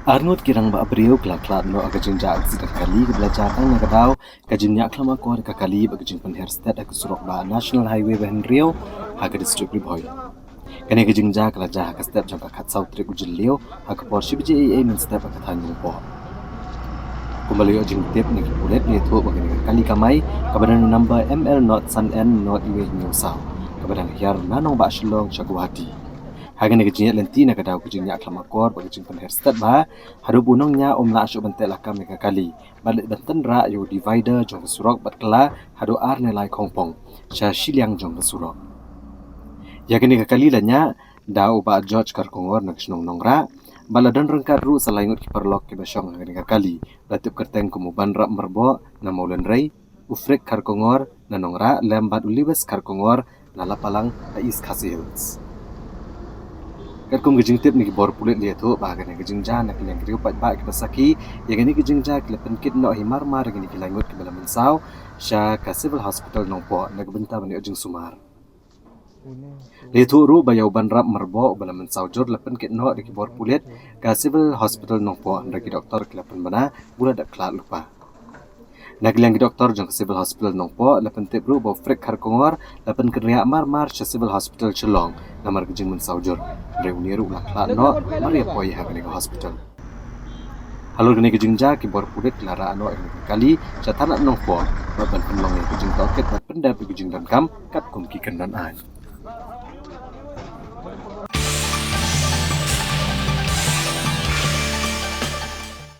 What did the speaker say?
Arnold kirang ba abriu klak no agajing jaak zidar kali ke belajar tang nagadau kajin yak klama ko ka kali bagajing penher state ak surok ba national highway ben rio haga district riboy kane gajing jaak la jah ka step jang ka khat south trip ujil leo hak por shibji ai min step ka than po kumbali jing tip ni bulet ni tho bagani kali kamai kabadan number ml not sun n not iwe new south kabadan hiar nanong ba shillong chagwati hagan ke jinya lenti na kadau ke jinya klama kor bagi jing pen hairstyle ba haru bunong nya la asyu bentel akam ka kali balik benten ra yo divider jong surok bat kala haru ar ne lai khongpong sha shiliang jong surok ya kini ka kali lanya dau ba George kar kongor nak snong nongra baladan rengkat ru salaingut ki perlok ke besong hagan ka kali latip kerteng kumu banra merbo na maulen rei ufrek kar kongor na nongra lembat ulibes kar kongor na lapalang na east Khasi Hills kat kum gijing tip ni bor pulit dia tu bahagian gijing jan nak yang kriu pat ba ki pasaki yang ni gijing ja ki lepen kit no himar mar gini ki langut ki bala mensau sha ka civil hospital nongpo nak benta bani ujing sumar dia tu ru bayau banrap merbo bala mensau jor lepen kit no di bor pulit ka civil hospital nongpo ndaki doktor ki lepen bana bula dak klat lupa Naglang doktor jang civil hospital nongpo lepen tip ru bo frek har kongor lepen kriya mar civil hospital chelong namar gijing men saujur reuniru lakla no mari poi ha ke hospital halur gini gijing ja ki bor pudet lara ano kali catana nongpo ban penlong gijing toket bat penda gijing dan kam kat kum ki kendan an